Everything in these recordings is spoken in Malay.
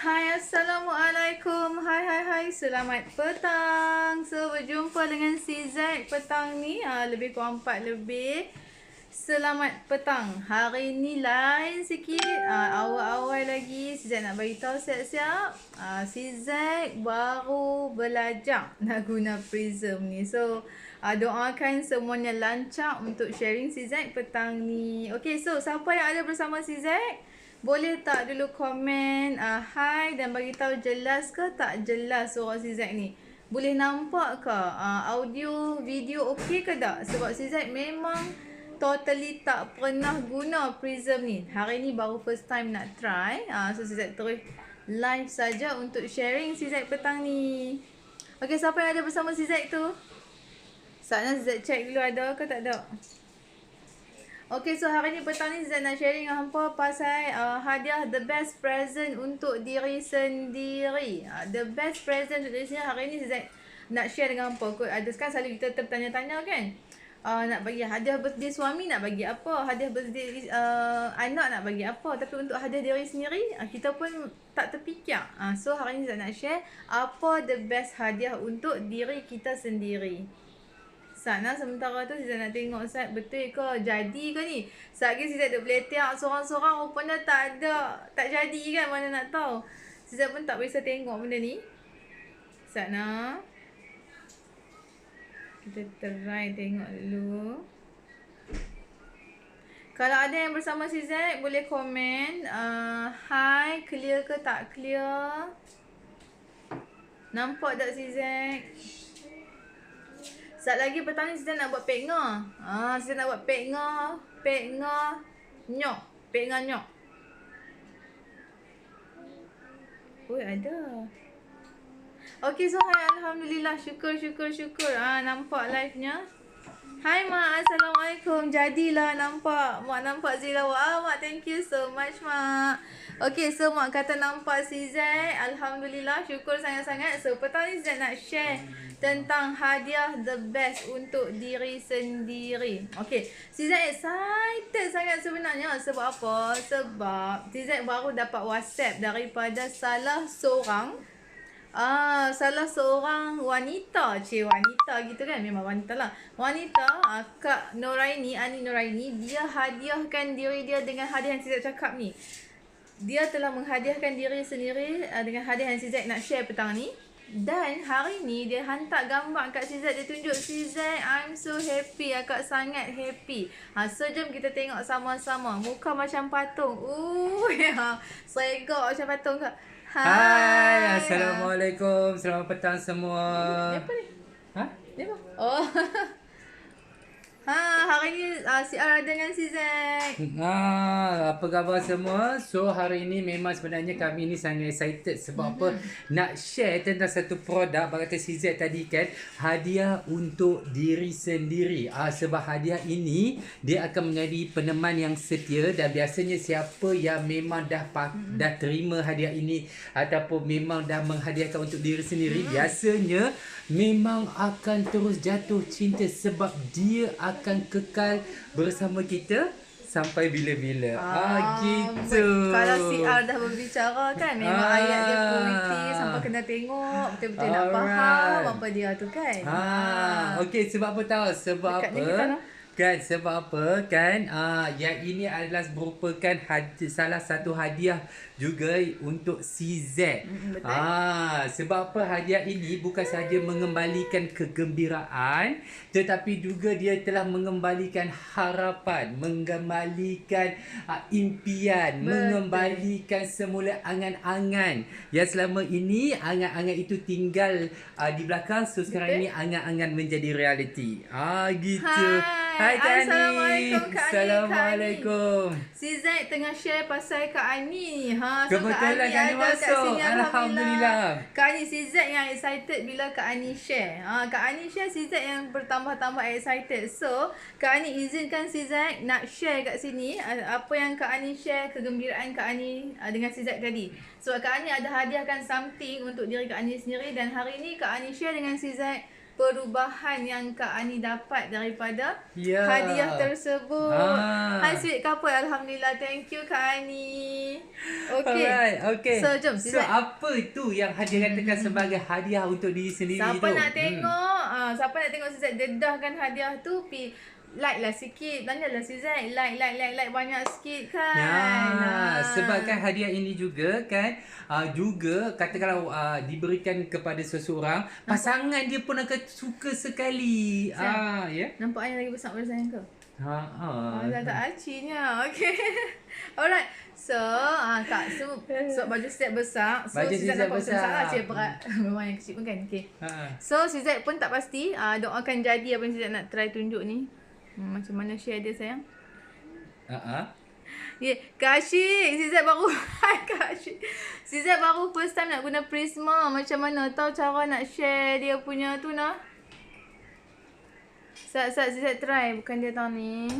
Hai, Assalamualaikum. Hai. Selamat petang. So, berjumpa dengan si Z petang ni. Lebih kurang 4 lebih. Selamat petang. Hari ni lain sikit. Awal-awal lagi. Si Z nak beritahu siap-siap. Si Z baru belajar nak guna Prism ni. So, doakan semuanya lancar untuk sharing si Z petang ni. Okay, so siapa yang ada bersama si Z? Boleh tak dulu komen hai dan bagi tahu jelas ke tak jelas suara si Z ni? Boleh nampak ke audio, video okey ke tak? Sebab si Z memang totally tak pernah guna Prism ni. Hari ni baru first time nak try. So si Z terus live saja untuk sharing si Z petang ni. Okey, siapa yang ada bersama si Z tu? Saatnya si Z check dulu ada ke tak ada. Okay, so hari ni petang ni Zat nak sharing dengan hampa pasal hadiah the best present untuk diri sendiri. The best present untuk diri sendiri hari ni Zat nak share dengan hampa. Ada sekarang selalu kita tertanya-tanya kan. Nak bagi hadiah birthday suami nak bagi apa, hadiah birthday anak nak bagi apa, tapi untuk hadiah diri sendiri kita pun tak terfikir. So hari ni Zat nak share apa the best hadiah untuk diri kita sendiri. Sana sementara tu Zizat nak tengok Zat betul ke jadi ke ni. Saat lagi Zizat duk beletak sorang-sorang rupanya tak ada, tak jadi kan, mana nak tahu. Zizat pun tak biasa tengok benda ni. Sana kita try tengok dulu. Kalau ada yang bersama si Z boleh komen hi, clear ke tak clear. Nampak tak si Z? Saat lagi petang ni Zizat nak buat pekngah. Zizat nak buat pekngah nyok. Pekngah nyok. Oi, ada. Okey, so hai, alhamdulillah, syukur. Nampak live-nya. Hai Mak, Assalamualaikum. Jadilah nampak. Mak nampak Zila. Mak, thank you so much Mak. Okay, so Mak kata nampak si Z. Alhamdulillah, syukur sangat-sangat. So petang ni Z nak share tentang hadiah the best untuk diri sendiri. Okay, si Z excited sangat sebenarnya. Sebab apa? Sebab si Z baru dapat WhatsApp daripada salah seorang wanita, wanita gitu kan, memang wanita lah. Wanita, Kak Noraini, Ani Noraini, dia hadiahkan diri dia dengan hadiah yang si Z cakap ni. Dia telah menghadiahkan diri sendiri dengan hadiah yang si Z nak share petang ni. Dan hari ni dia hantar gambar kat si Z. Dia tunjuk si Z, I'm so happy, akak sangat happy. So jom kita tengok sama-sama. Muka macam patung. Segak macam patung kak. Hai, Assalamualaikum. Selamat petang semua. Apa ni? Ni apa? Oh. Hari ni si Ara dengan si Z. Apa khabar semua? So hari ini memang sebenarnya kami ni sangat excited sebab apa? Nak share tentang satu produk berkata si Z tadi kan, hadiah untuk diri sendiri. Sebab hadiah ini dia akan menjadi peneman yang setia dan biasanya siapa yang memang dah terima hadiah ini ataupun memang dah menghadiahkan untuk diri sendiri, biasanya memang akan terus jatuh cinta sebab dia akan kekal bersama kita sampai bila-bila. Gitu. Kalau si R dah berbicara kan, memang ayat dia puiti sampai kena tengok betul-betul nak faham apa dia tu kan. Okey, sebab apa tahu? Sebab apa? Kan sebab apa kan yang ini adalah merupakan salah satu hadiah juga untuk si Z. Betul. Sebab apa hadiah ini bukan sahaja mengembalikan kegembiraan tetapi juga dia telah mengembalikan harapan, mengembalikan impian, mengembalikan semula angan-angan yang selama ini angan-angan itu tinggal di belakang. So sekarang ini angan-angan menjadi realiti. Gitu. Hai Kak Ani. Assalamualaikum Kak Ani. Assalamualaikum. Si Z tengah share pasal Kak Ani. So Kebetulan Kak Ani masuk. Sini, Alhamdulillah. Kak Ani, si Z yang excited bila Kak Ani share. Kak Ani share, si Z yang bertambah-tambah excited. So Kak Ani izinkan si Z nak share kat sini apa yang Kak Ani share, kegembiraan Kak Ani dengan si Z tadi. Sebab Kak Ani ada hadiahkan something untuk diri Kak Ani sendiri dan hari ni Kak Ani share dengan si Z perubahan yang Kak Ani dapat daripada Ya. hadiah tersebut. Ah. Hai sweet couple, alhamdulillah. Thank you Kak Ani. Okay. Alright, okay. So jom So Zizat. apa tu yang Hadia katakan sebagai hadiah untuk diri sendiri Siapa tu? nak tengok, siapa nak tengok Zizat dedahkan hadiah tu, like lah sikit. Tanyalah Zizat, like banyak sikit kan. Ya, sebab kan hadiah ini juga kan juga katakanlah diberikan kepada seseorang, pasangan dia pun akan suka sekali. Ya. Nampak ayah lagi besar daripada saya ke? Tak acinya. Okay. Alright. So, Kak, so baju Zizat besar. So, Baju Zizat Zizat nampak besar. besar. Cik berat. Memang yang kecil pun kan. Okay. So, Zizat pun tak pasti. Doakan jadi apa yang Zizat nak try tunjuk ni. Macam mana share dia sayang? Yeah. Kak Asyik, Zizat baru Hai Kak Asyik. Zizat baru first time nak guna Prisma. Macam mana? Tahu cara nak share dia punya tu nah? Zizat try. Bukan dia tahu ni.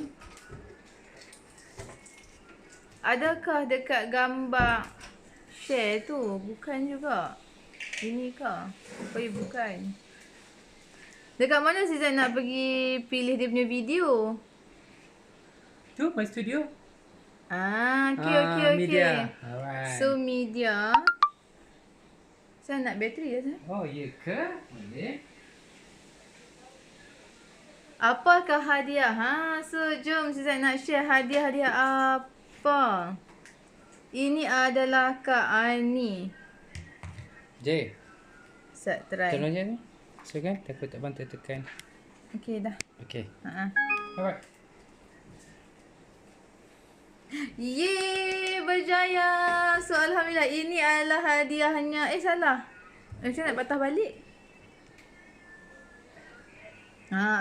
Adakah dekat gambar share tu? Bukan juga. Ini kah? Bukan. Dekat mana Zizat nak pergi pilih dia punya video? Tu My Studio. Okay. Media. Alright. So media. Saya nak bateri ya saya. Oh, ya ke? Boleh. Apakah hadiah? So jom Zizat nak share hadiah apa. Ini adalah Kak Ani. J. Zat try. Tolong je ni. So kan takut tak bantu tekan. Okay dah. Okay. Alright. Yeay, berjaya. So alhamdulillah ini adalah hadiahnya. Salah. Saya nak patah balik.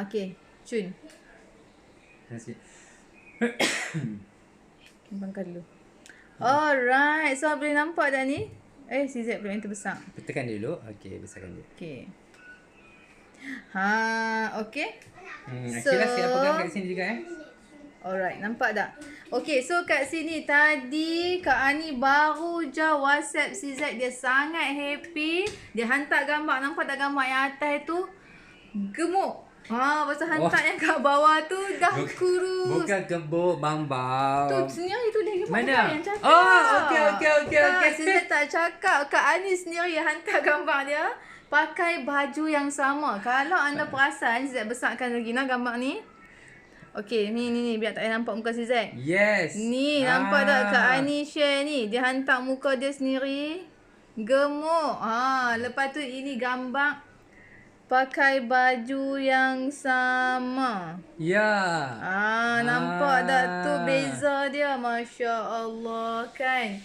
Okay. Cun. Terima kasih. Kembangkan dulu. Alright. So boleh nampak dah ni? Zizat belum yang terbesar. Tekan dulu. Okay, besarkan dia. Okay. Okay. So, Akila siap pegang kat sini juga Alright, nampak tak? Okay, so kat sini tadi Kak Ani baru je WhatsApp Zizat. Dia sangat happy. Dia hantar gambar. Nampak tak gambar yang atas tu? Gemuk. Pasal hantar yang kat bawah tu dah kurus. Bukan gebuk, bambang. Tu sendiri tu dia gemuk. Mana? Yang cakap. Okay. Zizat tak cakap. Kak Ani sendiri yang hantar gambar dia. Pakai baju yang sama. Kalau anda perasan, Zizat besarkan lagi gambar ni. Okay, ni biar tak payah nampak muka Zizat. Yes. Ni nampak tak Kak Ani share ni. Dia hantar muka dia sendiri. Gemuk. Lepas tu ini gambar pakai baju yang sama. Ya. Nampak tak tu beza dia. Masya Allah kan.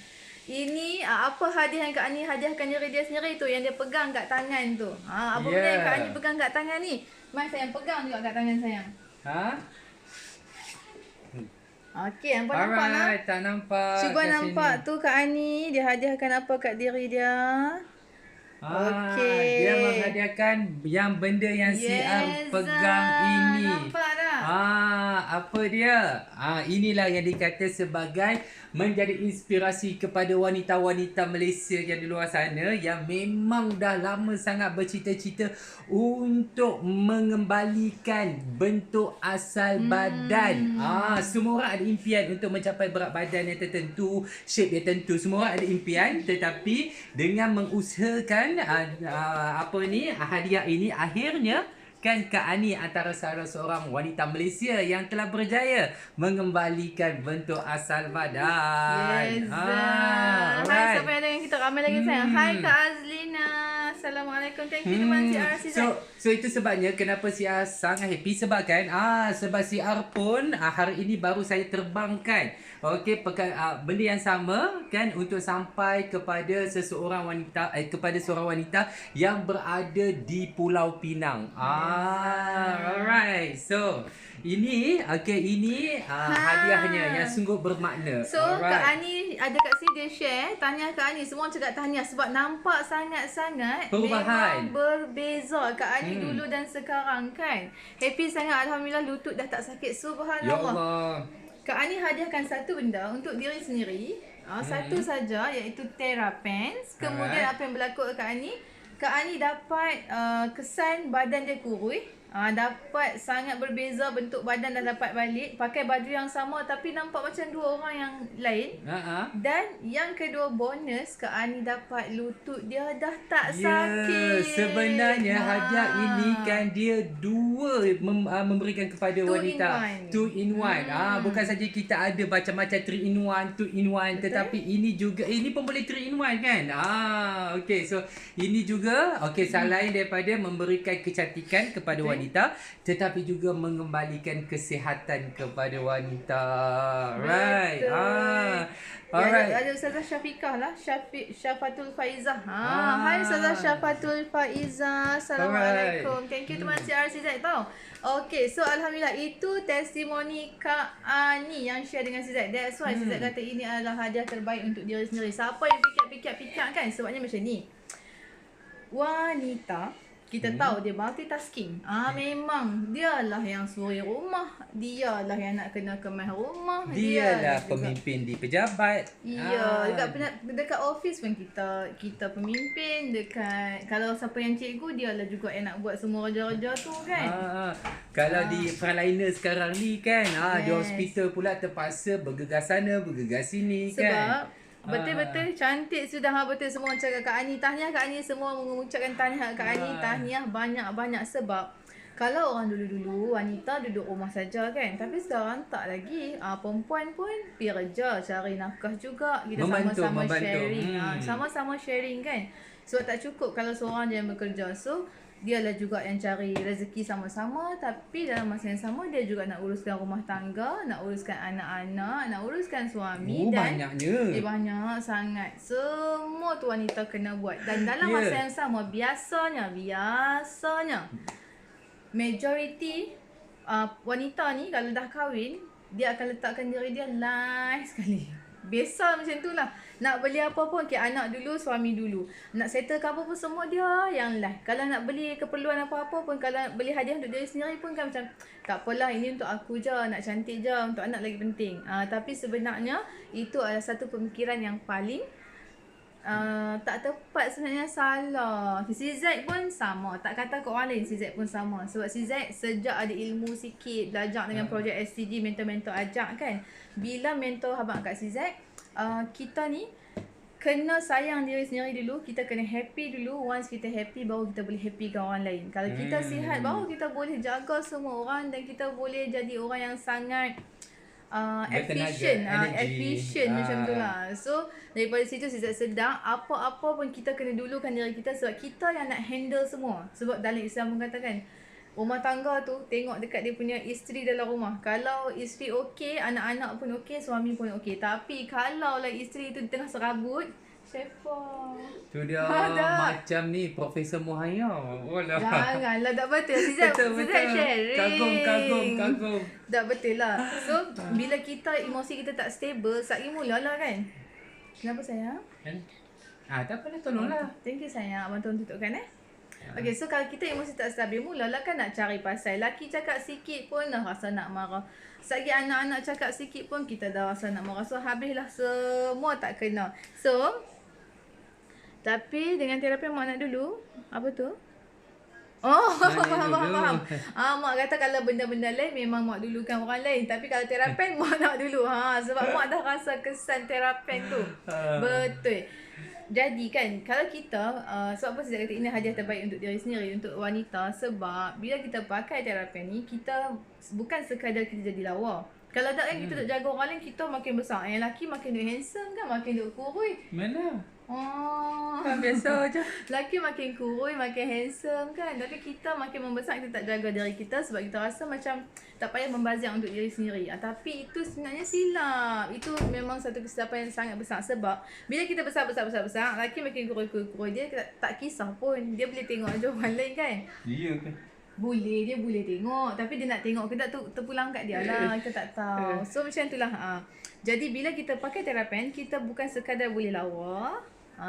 Ini apa hadiah yang Kak Ani hadiahkan diri dia sendiri tu, yang dia pegang kat tangan tu. Apa benda yang Kak Ani pegang kat tangan ni? Mai sayang pegang juga kat tangan sayang. Okey, nampak nak? Alright, tak nampak. Cuba nampak sini. Tu Kak Ani dia hadiahkan apa kat diri dia. Okey. Dia menghadiahkan yang benda yang siar pegang ini. Nampak tak? Apa dia? Inilah yang dikata sebagai menjadi inspirasi kepada wanita-wanita Malaysia yang di luar sana yang memang dah lama sangat bercita-cita untuk mengembalikan bentuk asal badan. Semua orang ada impian untuk mencapai berat badan yang tertentu, shape yang tertentu. Semua orang ada impian, tetapi dengan mengusahakan hadiah ini, akhirnya kan Kak Ani antara salah seorang wanita Malaysia yang telah berjaya mengembalikan bentuk asal badan. Hai, siapa yang dengan kita ramai lagi sayang. Hai Kak Azlina. Assalamualaikum. Thank you teman CR. So itu sebabnya kenapa CR sangat happy sebab kan sebab CR pun hari ini baru saya terbangkan. Okey, benda yang sama kan untuk sampai kepada seorang wanita yang berada di Pulau Pinang. Alright. So, ini hadiahnya yang sungguh bermakna. So, Kak Ani ada kat sini dia share, tahniah Kak Ani. Semua cakap tahniah sebab nampak sangat-sangat perubahan. Memang berbeza Kak Ani dulu dan sekarang kan. Happy sangat, alhamdulillah, lutut dah tak sakit. Subhanallah. Ya Allah. Kak Ani hadiahkan satu benda untuk diri sendiri. Satu saja, iaitu Terra Pants. Kemudian apa yang berlaku Kak Ani? Kak Ani dapat kesan badan dia kurus. Dapat sangat berbeza bentuk badan dah dapat balik. Pakai baju yang sama tapi nampak macam dua orang yang lain. Dan yang kedua bonus, Kak Ani dapat lutut dia dah tak sakit. Sebenarnya hadiah ini kan dia memberikan kepada wanita. 2 in 1. Bukan saja kita ada macam-macam 3 in 1, 2 in 1, tetapi ini juga ini pun boleh 3 in 1 kan. Okey, so ini juga selain daripada memberikan kecantikan kepada wanita, tetapi juga mengembalikan kesihatan kepada wanita. Right. Alright. Ada Ustazah Syafiqah lah, Syafatul Faizah. Hai Ustazah Syafatul Faizah. Assalamualaikum. Thank you teman CRCZ tau. Okay, so Alhamdulillah itu testimoni Kak Ani yang share dengan CZ. That's why CZ kata ini adalah hadiah terbaik untuk diri sendiri. Siapa yang fikir-fikir kan? Sebabnya macam ni. Wanita kita tahu dia multitasking. Memang dialah yang suri rumah, dialah yang nak kena kemas rumah, dialah pemimpin di pejabat. Ya, dekat office pun kita pemimpin, dekat kalau siapa yang cikgu dialah juga yang nak buat semua raja-raja tu kan. Kalau di frontliner sekarang ni kan, di hospital pula terpaksa bergegas sana, bergegas sini kan. Sebab betul-betul cantik sudah. Betul semua cakap Kak Ani. Tahniah Kak Ani, semua mengucapkan tahniah Kak Ani. Tahniah banyak-banyak sebab kalau orang dulu-dulu wanita duduk rumah saja kan. Tapi sekarang tak lagi. Perempuan pun pergi kerja, cari nafkah juga. Kita sama-sama sharing. Sama-sama sharing kan. Sebab tak cukup kalau seorang je yang bekerja. So dialah juga yang cari rezeki sama-sama, tapi dalam masa yang sama dia juga nak uruskan rumah tangga, nak uruskan anak-anak, nak uruskan suami dan banyaknya. Banyak sangat. Semua tu wanita kena buat. Dan dalam masa yang sama biasanya majority wanita ni kalau dah kahwin, dia akan letakkan diri dia last sekali. Biasa macam tu lah. Nak beli apa pun, anak dulu, suami dulu. Nak settle apa pun semua dia yang last. Kalau nak beli keperluan apa-apa pun, kalau nak beli hadiah untuk diri sendiri pun kan macam, tak apalah ini untuk aku je, nak cantik je, untuk anak lagi penting. Tapi sebenarnya, itu adalah satu pemikiran yang paling tak tepat sebenarnya, salah. Si Z pun sama. Tak kata ke orang lain, si Z pun sama. Sebab si Z sejak ada ilmu sikit, belajar dengan projek STG, mentor-mentor ajak kan. Bila mentor habang kat si Z, kita ni kena sayang diri sendiri dulu. Kita kena happy dulu. Once kita happy, baru kita boleh happy dengan orang lain. Kalau kita sihat, baru kita boleh jaga semua orang. Dan kita boleh jadi orang yang sangat efficient macam tu lah. So daripada situ saya sedar apa-apa pun kita kena dulukan diri kita. Sebab kita yang nak handle semua. Sebab dalam Islam mengatakan rumah tangga tu tengok dekat dia punya isteri dalam rumah. Kalau isteri okey, anak-anak pun okey, suami pun okey. Tapi kalau lah isteri tu di tengah serabut, Syafa tu dia macam ni Profesor Muhaya. Janganlah, tak betul. Sizat sharing. Kagum. Tak betul lah. So bila kita emosi kita tak stable, saki mula lah kan. Kenapa sayang? Tak apalah, tolonglah. Thank you sayang. Abang tolong tutupkan Okay, so kalau kita emosi tak stabil, mulalah kan nak cari pasal. Laki cakap sikit pun dah rasa nak marah. Sagi anak-anak cakap sikit pun kita dah rasa nak marah. So habislah semua tak kena. So tapi dengan terapi mak nak dulu. Apa tu? Faham. Mak kata kalau benda-benda lain memang mak dulukan orang lain. Tapi kalau terapen mak nak dulu. Sebab mak dah rasa kesan terapen tu. Betul. Jadi kan, kalau kita, sebab apa saya kata ini hadiah terbaik untuk diri sendiri, untuk wanita. Sebab bila kita pakai terapi ni, kita bukan sekadar kita jadi lawa. Kalau tak kan kita duk jaga orang lain, kita makin besar. Yang lelaki makin duk handsome kan, makin duk kurus. Mana? Biasa je. Lelaki makin kurus, makin handsome kan. Tapi kita makin membesar, kita tak jaga diri kita. Sebab kita rasa macam tak payah membazir untuk diri sendiri. Tapi itu sebenarnya silap. Itu memang satu kesilapan yang sangat besar. Sebab bila kita besar, lelaki makin kurus. Dia tak kisah pun. Dia boleh tengok aja orang lain kan. Iya kan. Dia boleh tengok. Tapi dia nak tengok ke tak tu terpulang kat dia lah. Kita tak tahu. So macam itulah. Jadi bila kita pakai terapen, kita bukan sekadar boleh lawa.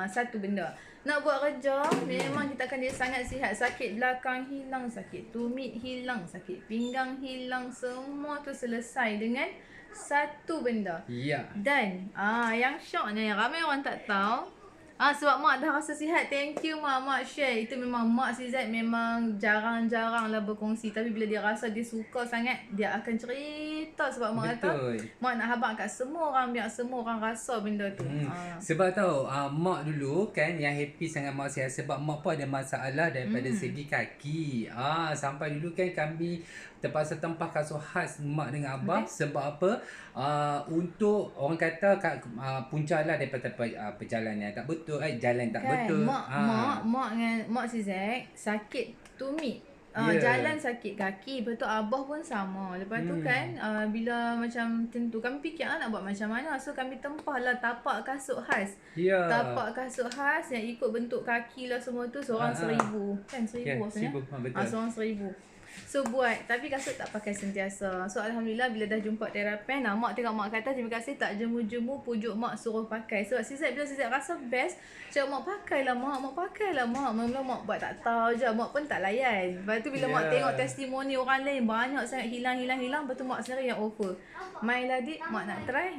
Satu benda. Nak buat kerja, memang kita akan jadi sangat sihat. Sakit belakang hilang, sakit tumit hilang, sakit pinggang hilang. Semua tu selesai dengan satu benda. Ya. Dan yang syoknya, yang ramai orang tak tahu, Sebab mak dah rasa sihat. Thank you mak. Mak share. Itu memang mak si Zaid memang jarang-jarang lah berkongsi. Tapi bila dia rasa dia suka sangat, dia akan cerita. Sebab mak kata, Betul. mak nak habaq kat semua orang, biar semua orang rasa benda tu. Sebab tahu mak dulu kan yang happy sangat mak sihat sebab mak pun ada masalah daripada segi kaki. Sampai dulu kan kami terpaksa tempah kasut khas mak dengan abah sebab apa? Untuk orang kata punca lah daripada perjalanan tak betul, jalan tak Kan betul. mak si Zack sakit tumit. Ya. Jalan sakit kaki. Lepas tu abah pun sama. Lepas tu kan bila macam tentu kami fikir nak buat macam mana. So kami tempah lah tapak kasut khas. Ya. Tapak kasut khas yang ikut bentuk kaki lah semua tu. Seorang 1,000. Kan 1,000 rasanya. 1,000, betul. Seorang 1,000. So buat. Tapi kasut tak pakai sentiasa. So Alhamdulillah bila dah jumpa terapen, mak tengok mak kata terima kasih tak jemu-jemu pujuk mak suruh pakai. Sebab si Zaid bila si Zaid rasa best, cakap mak pakailah mak. Mula-mula mak buat tak tahu je. Mak pun tak layan. Lepas tu bila mak tengok testimoni orang lain banyak sangat hilang. Lepas tu mak sendiri yang offer. Mai lah dik, mak nak try.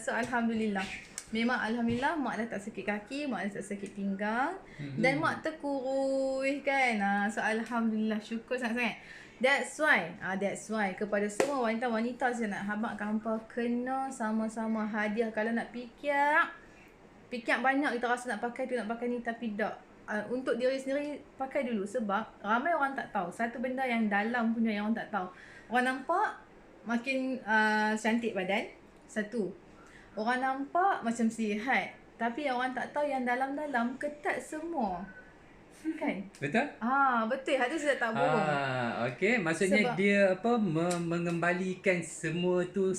So Alhamdulillah. Memang Alhamdulillah mak dah tak sakit kaki, mak dah tak sakit pinggang. Dan mak terkurus kan. So Alhamdulillah, syukur sangat-sangat. That's why kepada semua wanita-wanita saya nak habaqkan hampa kena sama-sama hadiah. Kalau nak fikir banyak kita rasa nak pakai tu, nak pakai ni, tapi tak. Untuk diri sendiri pakai dulu sebab ramai orang tak tahu. Satu benda yang dalam punya yang orang tak tahu. Orang nampak makin cantik badan. Satu. Orang nampak macam sihat. Tapi yang orang tak tahu yang dalam-dalam ketat semua. Kan? Betul? Betul. Hati saya tak bohong. Okey, maksudnya Sebab dia mengembalikan semua tu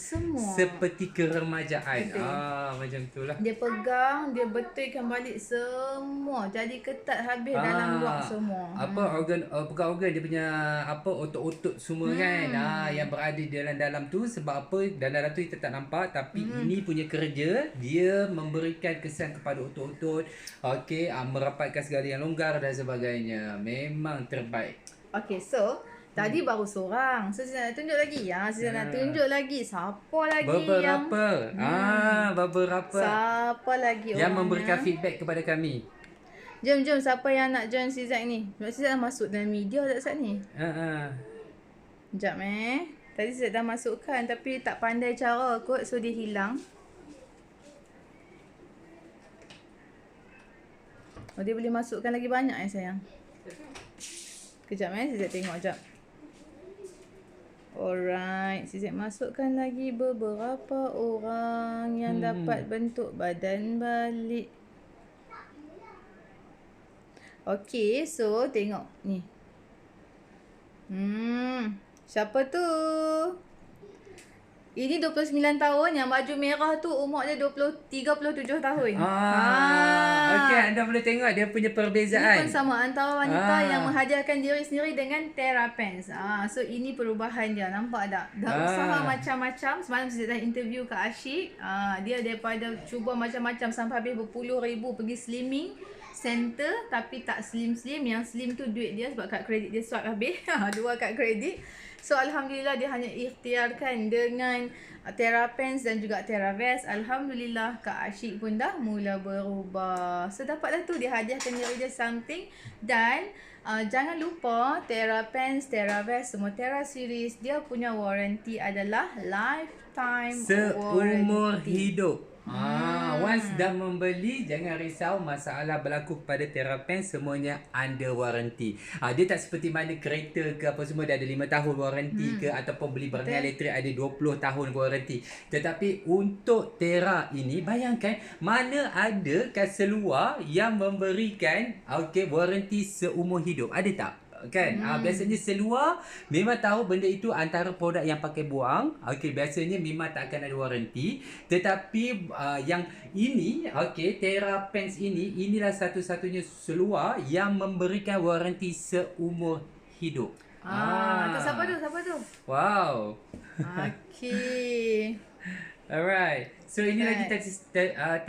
seperti keremajaan. Macam tu lah. Dia pegang, dia betulkan balik semua. Jadi ketat habis dalam luar semua. Organ dia punya otot-otot semua kan. Yang berada di dalam tu sebab apa? Dalam tu kita tak nampak tapi ini punya kerja dia memberikan kesan kepada otot-otot. Okey, merapatkan segala yang longgar dan sebagainya. Memang terbaik. Okay, so tadi baru seorang. So saya nak tunjuk lagi. Saya nak tunjuk lagi. Siapa lagi beberapa. Beberapa. Siapa lagi yang orangnya memberikan feedback kepada kami. Jom siapa yang nak join si Zack ni? Sebab si Zack dah masuk dalam media tak Zack ni? Sekejap Tadi Zack dah masukkan tapi tak pandai cara kot, so dia hilang. Dia boleh masukkan lagi banyak sayang. Kejap si Zack tengok jap. Alright, si Zack masukkan lagi beberapa orang yang dapat bentuk badan balik. Okay, so tengok ni. Siapa tu? Ini 29 tahun, yang baju merah tu umur dia 37 tahun. Okey, anda boleh tengok dia punya perbezaan. Ini pun sama antara wanita yang menghadiahkan diri sendiri dengan Terrapens. So ini perubahan dia, nampak tak? Dah usaha macam-macam. Semalam saya dah interview Kak Asyik. Dia daripada cuba macam-macam sampai habis berpuluh ribu pergi slimming center tapi tak slim-slim. Yang slim tu duit dia sebab kad kredit dia swipe habis. 2 kad kredit. So Alhamdulillah dia hanya ikhtiarkan dengan Terrapens dan juga Terravest. Alhamdulillah Kak Asyik pun dah mula berubah. So dapatlah tu, dia hadiahkan diri dia something. Dan jangan lupa Terrapens, Terravest, semua Terra series dia punya warranty adalah lifetime seumur warranty. Hidup. Once dah membeli, jangan risau masalah berlaku pada Terrapens, semuanya under warranty. Dia tak seperti mana kereta ke apa semua dia ada 5 tahun warranty ke, ataupun beli barang elektrik ada 20 tahun warranty. Tetapi untuk Terra ini, bayangkan mana ada kat seluar yang memberikan warranty seumur hidup. Ada tak? Kan? Biasanya seluar memang tahu benda itu antara produk yang pakai buang. Biasanya memang tak akan ada warranty. Tetapi yang ini, Terrapens inilah satu-satunya seluar yang memberikan warranty seumur hidup. Tu siapa tu? Wow. Okay. Alright. So ini lagi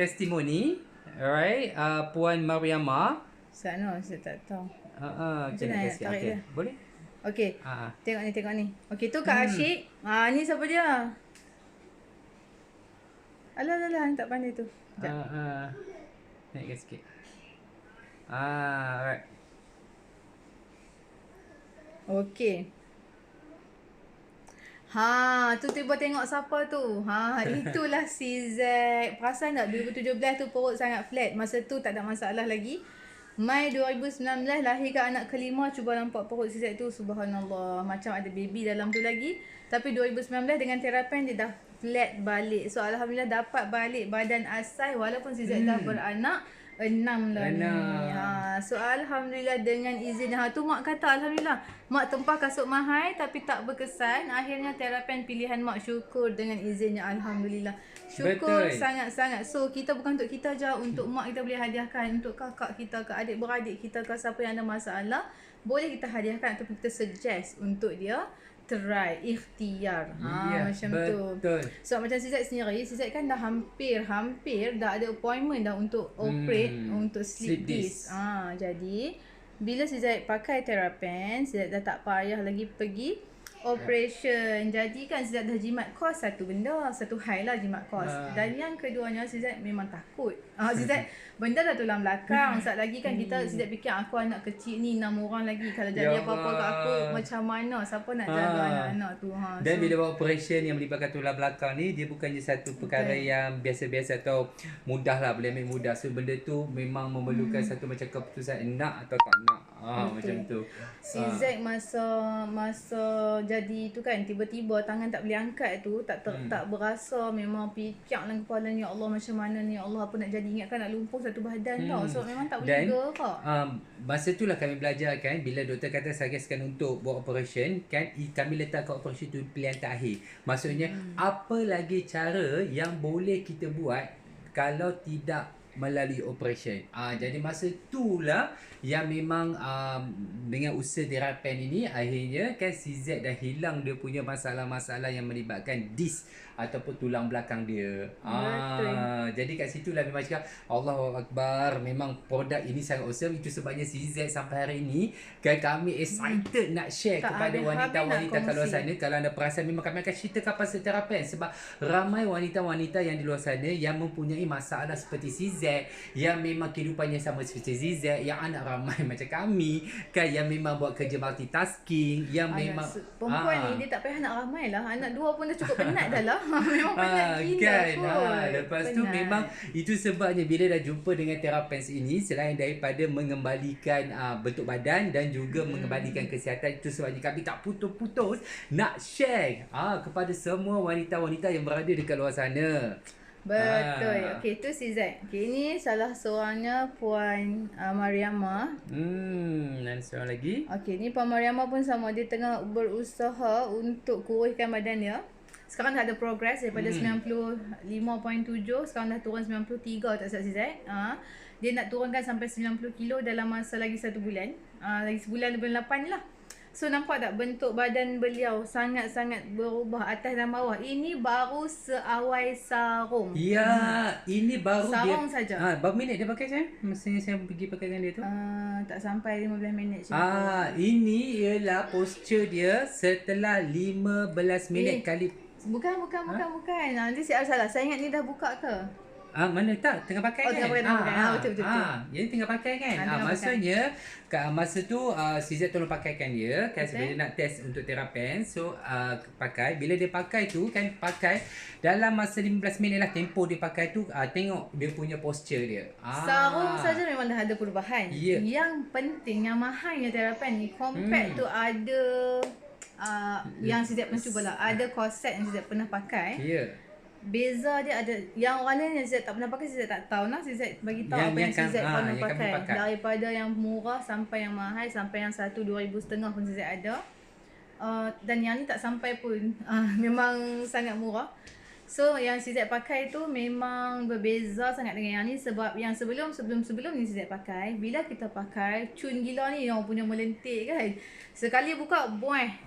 testimoni. Alright. Puan Mariama. Sana saya tak tahu. Macam mana tarik dia? Boleh? Okey. Tengok ni. Okey, tu Kak Asyik. Ni siapa dia? Alah, tak pandai tu. Naikkan sikit. Alright. Okey. Ha, tu tiba tengok siapa tu. Ha, itulah si Zack. Perasan tak 2017 tu perut sangat flat. Masa tu tak ada masalah lagi. Mei 2019 lahirkan anak kelima, cuba nampak perut si Zack tu, subhanallah. Macam ada baby dalam tu lagi. Tapi 2019 dengan terapen dia dah flat balik. So alhamdulillah dapat balik badan asal walaupun si Zack dah beranak 6 dah ni. Ha, so alhamdulillah dengan izin. Ha tu mak kata alhamdulillah. Mak tempah kasut mahal tapi tak berkesan. Akhirnya terapen pilihan mak, syukur dengan izinnya, alhamdulillah. Syukur sangat-sangat. So kita bukan untuk kita je, untuk mak kita boleh hadiahkan, untuk kakak kita ke adik-beradik kita ke siapa yang ada masalah, boleh kita hadiahkan ataupun kita suggest untuk dia try, ikhtiar. Macam tu. So macam si Zack sendiri, si Zack kan dah hampir dah ada appointment dah untuk operate untuk sleep disc. Jadi bila si Zack pakai terapen, si Zack dah tak payah lagi pergi operation. Jadi kan si Zack dah jimat kos satu benda, satu hal lah jimat kos. Dan yang keduanya si Zack memang takut. Si Zack benda dah tulang belakang. Saat lagi kan kita si Zack fikir aku anak kecil ni 6 orang lagi, kalau jadi apa-apa kat aku macam mana, siapa nak jaga anak-anak tu. Dan bila buat operation yang melibatkan tulang belakang ni, dia bukannya satu perkara yang biasa-biasa atau mudah lah, boleh ambil mudah. So benda tu memang memerlukan satu macam keputusan nak atau tak nak. Macam tu. Si Zack masa jadi tu kan, tiba-tiba tangan tak boleh angkat tu, tak berasa, memang picak dalam kepalanya, ya Allah macam mana ni, ya Allah apa nak jadi, ingatkan nak lumpuh satu badan tau. So memang tak boleh gerak. Masa tu lah kami belajar kan, bila doktor kata suggestkan untuk buat operation kan, kami letakkan operation tu pilihan terakhir. Maksudnya apa lagi cara yang boleh kita buat kalau tidak melalui operation. Jadi masa itulah yang memang dengan usaha terapen ini, akhirnya kan si Z dah hilang dia punya masalah-masalah yang melibatkan disc ataupun tulang belakang dia. Jadi kat situlah memang cakap Allahu Akbar, memang produk ini sangat awesome. Itu sebabnya si Z sampai hari ini kan kami excited nak share kepada wanita-wanita kat luar sana. Kalau anda perasan, memang kami akan ceritakan pasal terapen sebab ramai wanita-wanita yang di luar sana yang mempunyai masalah seperti si Z, yang memang kehidupannya sama seperti si Z, yang anak ramai macam kami kan, yang memang buat kerja multitasking, yang memang perempuan ni dia tak payah anak ramai lah, anak 2 pun dah cukup penat dah lah. Memang penat gila kan? kot. Lepas tu memang itu sebabnya bila dah jumpa dengan terapens ini, selain daripada mengembalikan bentuk badan dan juga mengembalikan kesihatan, itu sebabnya kami tak putus-putus nak share kepada semua wanita-wanita yang berada dekat luar sana. Betul. Okey, tu si Zack. Okey, ini salah seorangnya Puan Mariama. Dan seorang lagi. Okey, ni Puan Mariama pun sama, dia tengah berusaha untuk kuruskan badan dia. Sekarang dah ada progress daripada 95.7, sekarang dah turun 93 tak silap si Zack. Dia nak turunkan sampai 90 kilo dalam masa lagi 1 bulan. Lagi sebulan bulan 8 ni lah. So nampak tak bentuk badan beliau sangat-sangat berubah atas dan bawah. Ini baru seawai sarung. Ya, ini baru sarung dia. Saja. Berapa minit dia pakai saya? Masa saya pergi pakai dengan dia tu? Tak sampai 15 minit. Ini ialah posture dia setelah 15 minit kali. Bukan. Nanti saya salah. Saya ingat ni dah buka ke? Mana tak tengah pakai kan? Betul. Jadi tengah pakai kan? Maksudnya masa tu si Z tolong pakaikan dia kan, sebab dia nak test untuk terapen. So pakai, bila dia pakai tu kan, pakai dalam masa 15 minit lah tempoh dia pakai tu. Tengok dia punya posture dia. Sarung saja memang dah ada perubahan. Yang penting, yang mahalnya terapen ni, compact tu ada yang si Z pernah cubalah, ada korset yang si Z pernah pakai. Beza dia ada, yang orang lain yang Z tak pernah pakai, si Z tak tahu lah. Si Z bagi tahu apa yang si Z pernah pakai. Daripada yang murah sampai yang mahal, sampai yang 2,500 pun si Z ada. Dan yang ni tak sampai pun. Memang sangat murah. So yang si Z pakai tu memang berbeza sangat dengan yang ni, sebab yang sebelum ni si Z pakai, bila kita pakai cun gila ni, yang punya melentik kan, sekali buka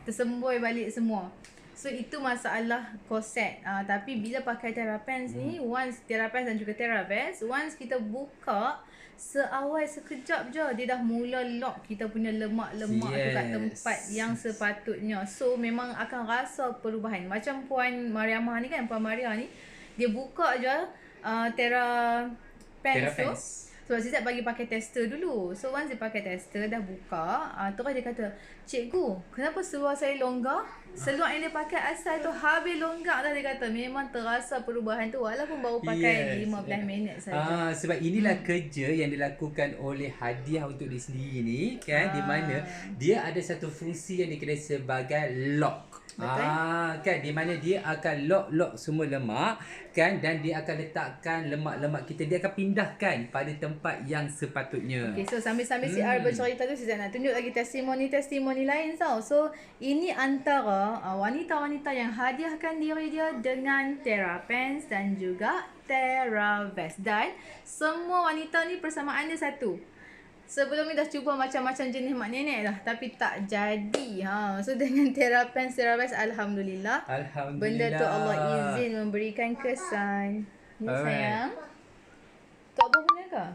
tersemboi balik semua. So itu masalah korset. Tapi bila pakai Therapens ni, once Therapens dan juga Therapens, once kita buka seawal sekejap je, dia dah mula lock kita punya lemak-lemak tu kat tempat yang sepatutnya. So memang akan rasa perubahan. Macam Puan Mariamah ni kan, Puan Maria ni, dia buka je Therapens tu, Sebab Zizat bagi pakai tester dulu. So once dia pakai tester, dah buka, terus dia kata, "Cikgu, kenapa seluar saya longgar? Seluar yang dia pakai asal tu habis longgar dah," dia kata. Memang terasa perubahan tu walaupun baru pakai 15 minit saja. Sebab inilah kerja yang dilakukan oleh Hadiah untuk diri sendiri ni kan, di mana dia ada satu fungsi yang dikenali sebagai lock. Kan, di mana dia akan lock semua lemak kan, dan dia akan letakkan lemak-lemak kita, dia akan pindahkan pada tempat yang sepatutnya. Okay, so sambil-sambil si R bercerita tu, saya nak tunjuk lagi testimoni lain tau. So ini antara wanita-wanita yang hadiahkan diri dia dengan TerraPens dan juga TerraVest, dan semua wanita ni persamaan dia satu. Sebelum ni dah cuba macam-macam jenis mak nenek dah, tapi tak jadi. So dengan TerraPens, TerraVest, Alhamdulillah. Benda tu Allah izin memberikan kesan. Ni sayang. Kak Abah punya ke?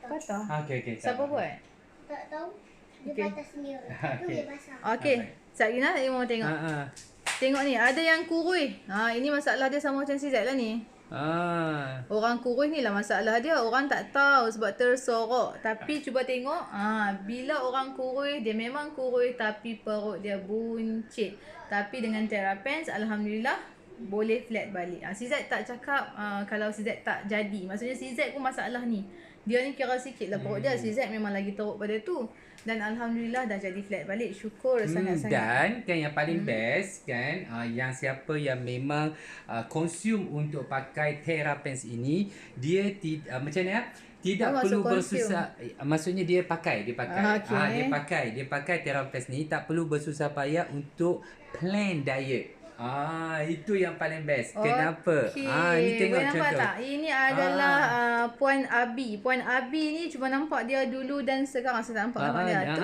Patah. Okay. Siapa buat? Tak tahu. Dia Okey. patah sendiri. Itu dia basah. Okey. Sabrina, saya mau tengok. Tengok ni, ada yang kurus. Ini masalah dia sama macam Zizat lah ni. Orang kurus ni lah masalah dia. Orang tak tahu sebab tersorok. Tapi cuba tengok. Bila orang kurus, dia memang kurus tapi perut dia buncit. Tapi dengan TerraPens, Alhamdulillah, boleh flat balik. Zizat tak cakap kalau Zizat tak jadi. Maksudnya Zizat pun masalah ni. Dia ni kira sikit lah perut dia. Zizat memang lagi teruk pada tu. Dan Alhamdulillah dah jadi flat balik. Syukur sangat-sangat. Dan kan yang paling best kan, yang siapa yang memang consume untuk pakai TerraPens ini, dia macam mana tidak perlu bersusah. Maksudnya dia pakai. Dia pakai TerraPens ni, tak perlu bersusah payah untuk plan diet. Itu yang paling best. Kenapa? Ni tengok boleh nampak contoh. tak? Ini adalah Puan Abi. Puan Abi ni cuma nampak dia dulu dan sekarang. Saya tak nampak dia tu.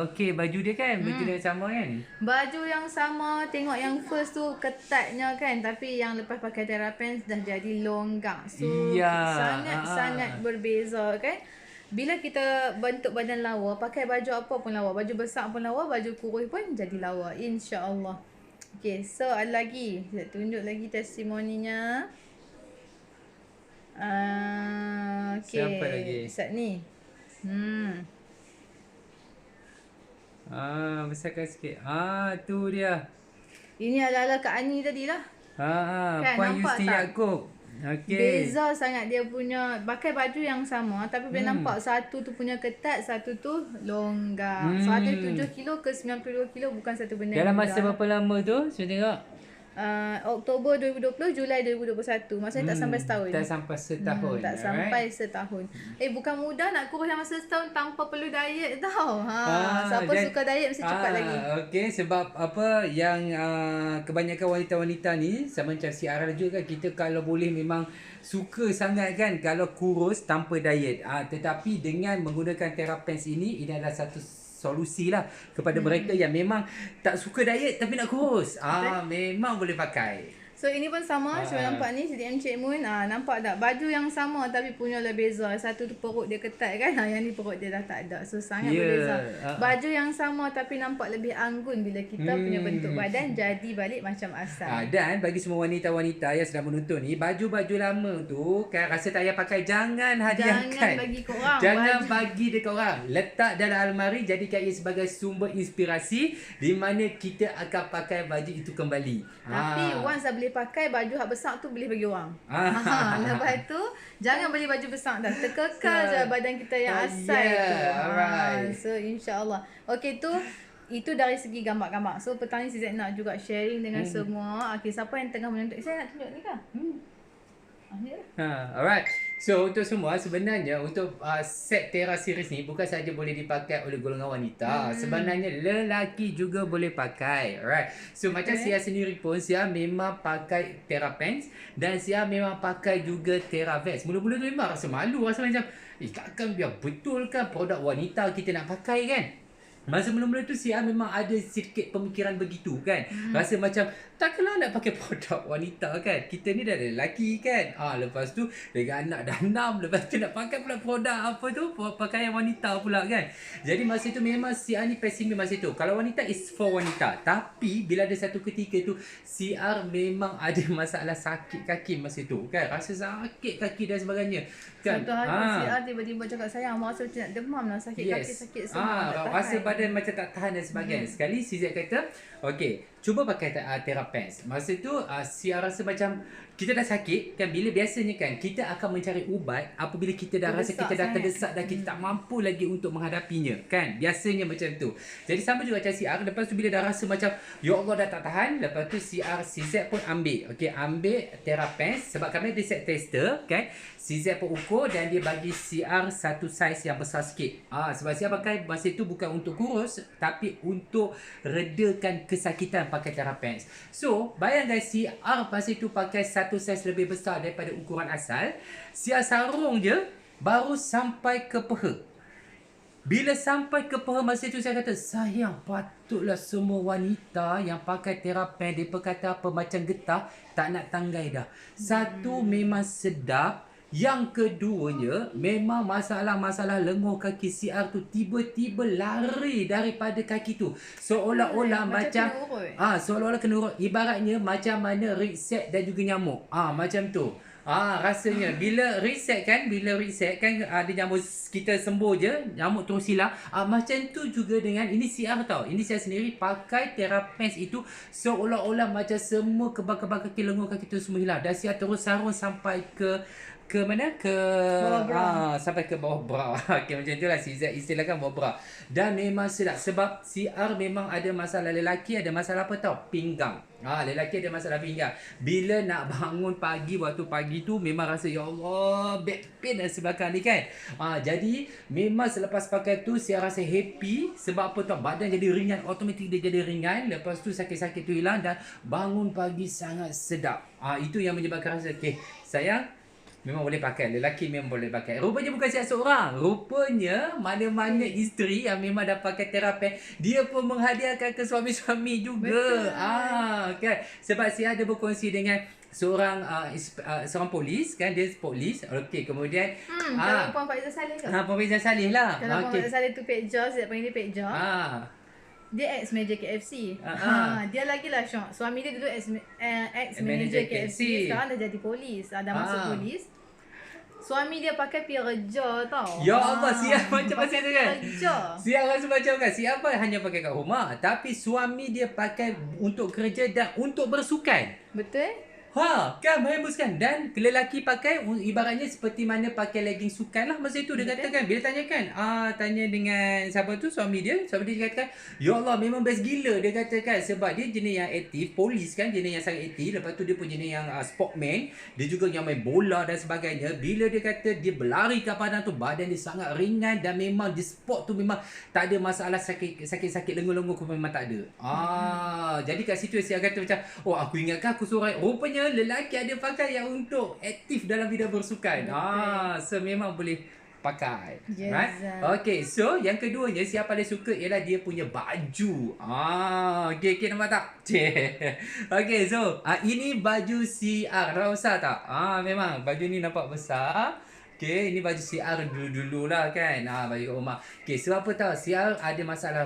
Okey, baju dia kan, baju dia sama kan? Baju yang sama. Tengok yang first tu ketatnya kan, tapi yang lepas pakai TerraPens dah jadi longgar. So sangat-sangat berbeza kan. Bila kita bentuk badan lawa, pakai baju apa pun lawa, baju besar pun lawa, baju kurus pun jadi lawa, insya-Allah. Okay, so ada lagi. Saya tunjuk lagi testimoninya. Okay. Siapa lagi? Ustaz ni. Besarkan sikit. Tu dia. Ini adalah Kak Ani tadi lah. Kan, Puan nampak Yusti tak? Yaakob. Okey. Beza sangat dia punya. Pakai baju yang sama, tapi boleh nampak satu tu punya ketat, satu tu longgar. 107 kilo ke 92 kilo bukan satu benda Dalam yang masa mudah. berapa lama tu? Cuba tengok. Oktober 2020, Julai 2021. Maksudnya tak sampai setahun. Tak sampai setahun. Tak sampai setahun. Bukan mudah nak kurus dalam masa setahun tanpa perlu diet tau. Siapa suka diet mesti cepat lagi. Okey, sebab apa yang kebanyakan wanita-wanita ni sama macam si Ara juga kan, kita kalau boleh memang suka sangat kan kalau kurus tanpa diet. Tetapi dengan menggunakan TerraPens ini adalah satu solusi lah kepada mereka yang memang tak suka diet tapi nak kurus. Memang boleh pakai. So ini pun sama. Cuba nampak ni Siti Encik Mun. Nampak tak? Baju yang sama tapi punya lah beza. Satu tu perut dia ketat kan. Yang ni perut dia dah tak ada. So sangat berbeza. Baju yang sama tapi nampak lebih anggun bila kita punya bentuk badan jadi balik macam asal. Dan bagi semua wanita-wanita yang sedang menonton ni, baju-baju lama tu kan rasa tak payah pakai, jangan hadiahkan. Jangan bagi korang. Jangan bagi dekat orang. Letak dalam almari, jadikan ia sebagai sumber inspirasi di mana kita akan pakai baju itu kembali. Tapi once dah boleh pakai baju hak besar tu, boleh bagi orang. Lepas tu jangan beli baju besar dah. Terkekal je badan kita yang asal tu. Alright. So insya-Allah. Okey tu itu dari segi gambar-gambar. So petang ni Zizat nak juga sharing dengan semua. Okey, siapa yang tengah menonton? Saya nak tunjuk ni ke? Ni lah. Alright. So untuk semua sebenarnya untuk set Terra series ni bukan saja boleh dipakai oleh golongan wanita, sebenarnya lelaki juga boleh pakai. Alright. So macam Sia sendiri pun, Sia memang pakai TerraPens dan Sia memang pakai juga TerraVest. Mula-mula tu memang rasa malu, rasa macam takkan biar betul kan produk wanita kita nak pakai kan. Masa mula-mula tu Sia memang ada sedikit pemikiran begitu kan. Rasa macam takkanlah nak pakai produk wanita kan. Kita ni dah ada lelaki kan. Lepas tu dengan anak dah 6, lepas tu nak pakai pula produk apa tu, pakaian wanita pula kan. Jadi masa tu memang Sia ni pesimis masa tu. Kalau wanita is for wanita. Tapi bila ada satu ketika tu Sia memang ada masalah sakit kaki masa tu kan. Rasa sakit kaki dan sebagainya kan. Satu hari CR tiba-tiba cakap, sayang, mak rasa macam nak demam lah, sakit kaki, sakit semua. Rasa badan macam tak tahan dan sebagainya. Sekali CZ kata, okey, cuba pakai Therapens. Masa tu Sia rasa macam kita dah sakit kan, bila biasanya kan kita akan mencari ubat apabila kita dah rasa kita dah terdesak dan kita tak mampu lagi untuk menghadapinya kan. Biasanya macam tu. Jadi sama juga macam CR, lepas tu bila dah rasa macam ya Allah dah tak tahan, lepas tu CZ pun ambil. Okey, ambil Therapens sebab kami ada set tester kan. CZ pun ukur dan dia bagi CR satu saiz yang besar sikit. Sebab CR pakai masa tu bukan untuk kurus tapi untuk redakan kesakitan pakai Therapens. So, bayangkan CR masa tu pakai satu saiz lebih besar daripada ukuran asal. CR sarung je baru sampai ke peha. Bila sampai ke peha masa tu saya kata, sayang, patutlah semua wanita yang pakai Therapens, dia kata apa macam getah, tak nak tanggai dah. Satu memang sedap. Yang keduanya, memang masalah-masalah lenguh kaki CR tu tiba-tiba lari daripada kaki tu. Seolah-olah macam seolah-olah kena urut. Ibaratnya macam mana reset dan juga nyamuk. Macam tu. Rasanya bila reset kan ada nyamuk kita sembuh je, nyamuk terus hilang. Macam tu juga dengan ini CR tau. Ini saya sendiri pakai Therapens itu seolah-olah macam semua kebal-kebal kaki, lenguh kaki tu semua hilang. Dan CR terus sarung sampai ke mana? Ke sampai ke bawah bra. Okey, macam itulah CZ istilahkan bawah bra. Dan memang sedap sebab CR memang ada masalah, lelaki ada masalah apa tau? Pinggang. Lelaki ada masalah pinggang. Bila nak bangun pagi, waktu pagi tu memang rasa ya Allah back pain dan sebagainya ni kan. Jadi memang selepas pakai tu saya rasa happy sebab apa tau? Badan jadi ringan, automatik dia jadi ringan. Lepas tu sakit-sakit tu hilang dan bangun pagi sangat sedap. Itu yang menyebabkan rasa okey, sayang, memang boleh pakai. Lelaki memang boleh pakai. Rupanya bukan saya seorang. Rupanya mana-mana isteri yang memang dah pakai Therapens, dia pun menghadiahkan ke suami-suami juga. Betul. Kan? Sebab saya ada berkongsi dengan seorang polis kan, dia polis. Okey, kemudian kalau Puan Faizal Saleh ke? Puan Faizal Saleh lah. Kalau Puan Faizal Saleh tu Pekja, saya panggil dia Pekja. Dia ex-manager KFC. Dia lagi lah Syok. Suami dia dulu ex-manager KFC. Sekarang dah jadi polis. Dah masuk polis. Suami dia pakai pergi kerja tau. Ya Allah, siap macam macam tu kan. Kerja. Siap rasa macam kan. Siapa hanya pakai kat rumah, tapi suami dia pakai untuk kerja dan untuk bersukan. Betul? Kan menghembuskan. Dan lelaki pakai ibaratnya seperti mana pakai legging sukan lah masa itu. Dia katakan, bila tanyakan, tanya dengan siapa tu, suami dia katakan, ya Allah memang best gila. Dia katakan sebab dia jenis yang aktif, polis kan, jenis yang sangat aktif. Lepas tu dia pun jenis yang sportman. Dia juga yang main bola dan sebagainya. Bila dia kata dia berlari ke padang tu, badan dia sangat ringan dan memang di sport tu memang tak ada masalah sakit-sakit lenguh-lenguh tu memang tak ada. Jadi kat situ saya kata macam, aku ingatkan aku seorang. Rupanya lelaki ada pakai yang untuk aktif dalam bidang bersukan. So memang boleh pakai. Yes. Right? Okay, so yang keduanya siapa paling suka ialah dia punya baju. Okay, nampak tak? Okay, so ini baju CR. Nampak besar tak? Memang baju ni nampak besar. Okay, ini baju CR dulu-dulu lah kan. Baju kat rumah. Okay, sebab apa tahu? CR ada masalah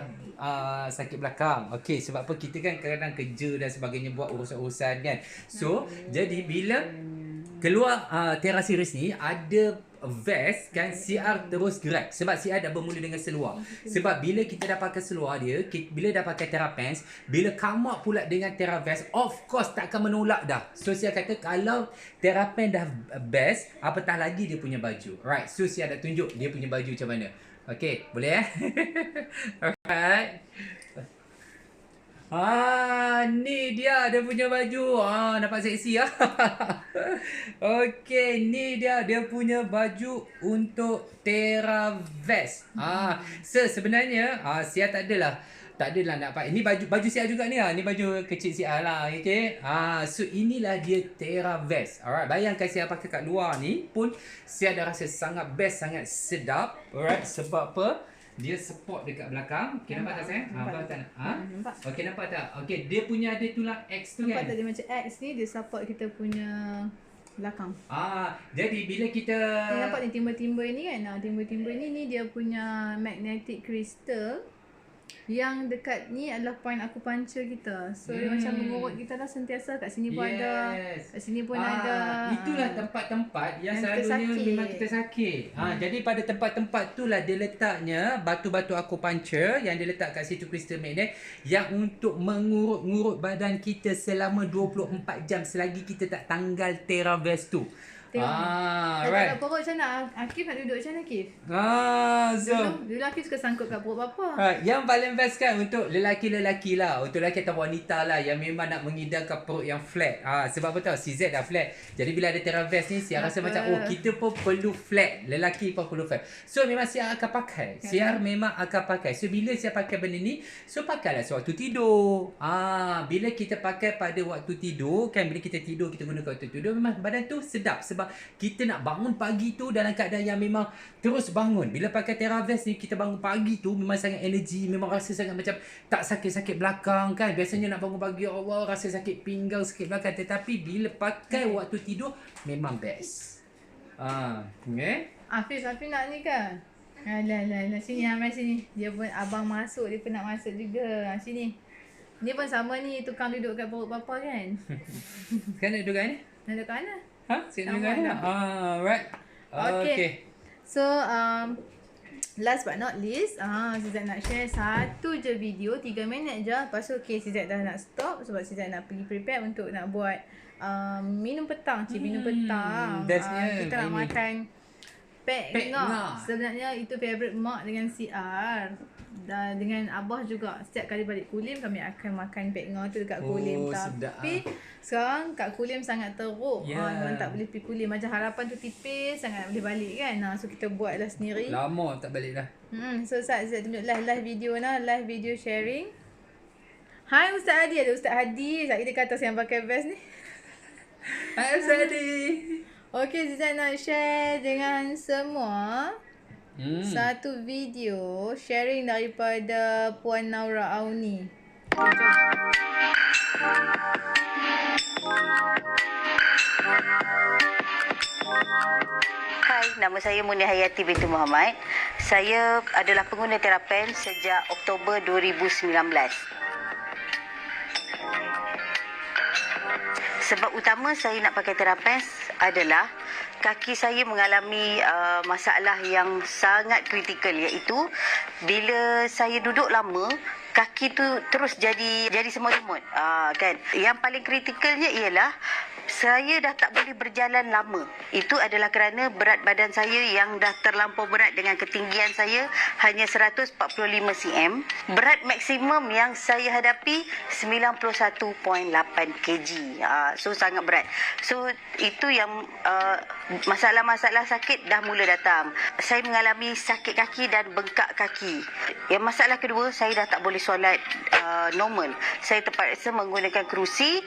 sakit belakang. Okay, sebab apa kita kan kadang-kadang kerja dan sebagainya, buat urusan-urusan kan. So, jadi bila keluar Terra Series ni, ada vest kan, CR terus gerak. Sebab CR dah bermula dengan seluar. Sebab bila kita dah pakai seluar dia, bila dah pakai Therapens, bila come out pula dengan Terra Vest, of course takkan menolak dah. So CR kata kalau Therapens dah best, apatah lagi dia punya baju. Right, so CR dah tunjuk dia punya baju macam mana. Okay, boleh Alright. Ni dia punya baju. Nampak seksi lah. Okey, ni dia punya baju untuk Terra Vest. Sebenarnya Sia tak adalah nak pakai. Ini baju Sia juga ni lah. Ni baju kecil Sia lah. Okey. So inilah dia Terra Vest. Alright, bayangkan Sia pakai kat luar ni pun Sia dah rasa sangat best, sangat sedap. Alright, sebab apa? dia support dekat belakang. Okey, nampak tak sayang? Nampak. Abang tak nak. Ha? Nampak. Okey, nampak tak? Okey, dia punya ada tulang X tu Nampak kan? tak dia macam X ni, dia support kita punya belakang. Jadi bila kita Ni nampak ni timba-timba ni kan. Timba-timba ni dia punya magnetic crystal yang dekat ni adalah point acupuncture kita. So dia macam mengurut kita lah sentiasa. Kat sini pun ada. Yes. Kat sini pun ada. Itulah tempat-tempat yang Yang kita selalunya sakit. memang kita sakit. Jadi pada tempat-tempat itulah dia letaknya batu-batu acupuncture yang dia letak kat situ crystal magnet yang untuk mengurut-ngurut badan kita selama 24 jam selagi kita tak tanggal TheraVest tu. Tengok. Tak Right. ada perut macam mana? Akif nak duduk macam mana Akif? So Dulu Akif suka sangkut kat perut bapa. yang paling best kan untuk lelaki-lelaki lah, untuk lelaki atau wanita lah yang memang nak mengidamkan perut yang flat. Sebab apa tahu CZ dah flat. Jadi bila ada TheraVest ni Siar rasa macam kita pun perlu flat. Lelaki pun perlu flat. So memang Siar akan pakai. Siar memang akan pakai. So bila Siar pakai benda ni, so pakailah sewaktu tidur. Bila kita pakai pada waktu tidur kan, bila kita tidur kita gunakan waktu tidur, memang badan tu sedap sebab kita nak bangun pagi tu dalam keadaan yang memang terus bangun. Bila pakai TheraVest ni kita bangun pagi tu memang sangat energi, memang rasa sangat macam tak sakit-sakit belakang kan. Biasanya nak bangun pagi Allah rasa sakit pinggang, sakit belakang, tetapi bila pakai waktu tidur memang best. Okay. Afif nak ni kan? Alah, sini Amai sini. Dia pun abang masuk, dia pun nak masuk juga. Sini. Dia pun sama ni, tukang duduk kat perut bapa kan? Kan nak duduk kat ni? Nak duduk kat mana? Sini duduk kat ni? Right. Okay. So, last but not least, Zizat nak share satu je video, 3 minit je. Lepas tu, Zizat dah nak stop sebab Zizat nak pergi prepare untuk nak buat minum petang. Minum petang. Bestnya Kita nak ini. makan pek Pek ngak. ngak. Sebenarnya itu favourite mak dengan CR. Dan dengan Abah juga. Setiap kali balik Kulim, kami akan makan pek ngak tu dekat Kulim. sedap. Tapi sekarang kat Kulim sangat teruk. Ya. Memang tak boleh pergi Kulim. Macam harapan tu tipis sangat nak boleh balik kan. So kita buatlah sendiri. Lama tak balik dah. So Ustaz tunjuk live video live video sharing. Hai Ustaz Hadi, ada Ustaz Hadi. Sekejap kita kata yang pakai vest ni. Hai Sadi. Okey, Zizat nak share dengan semua satu video sharing daripada Puan Naura Auni. Hai, nama saya Munia Hayati binti Muhammad. Saya adalah pengguna Terapen sejak Oktober 2019. Sebab utama saya nak pakai Terapen adalah kaki saya mengalami masalah yang sangat kritikal, iaitu bila saya duduk lama kaki tu terus jadi semut-semut. Kan. Yang paling kritikalnya ialah saya dah tak boleh berjalan lama. Itu adalah kerana berat badan saya yang dah terlampau berat dengan ketinggian saya hanya 145 cm. Berat maksimum yang saya hadapi 91.8 kg. So sangat berat. So itu yang masalah-masalah sakit dah mula datang. Saya mengalami sakit kaki dan bengkak kaki. Yang masalah kedua, saya dah tak boleh solat normal. Saya terpaksa menggunakan kerusi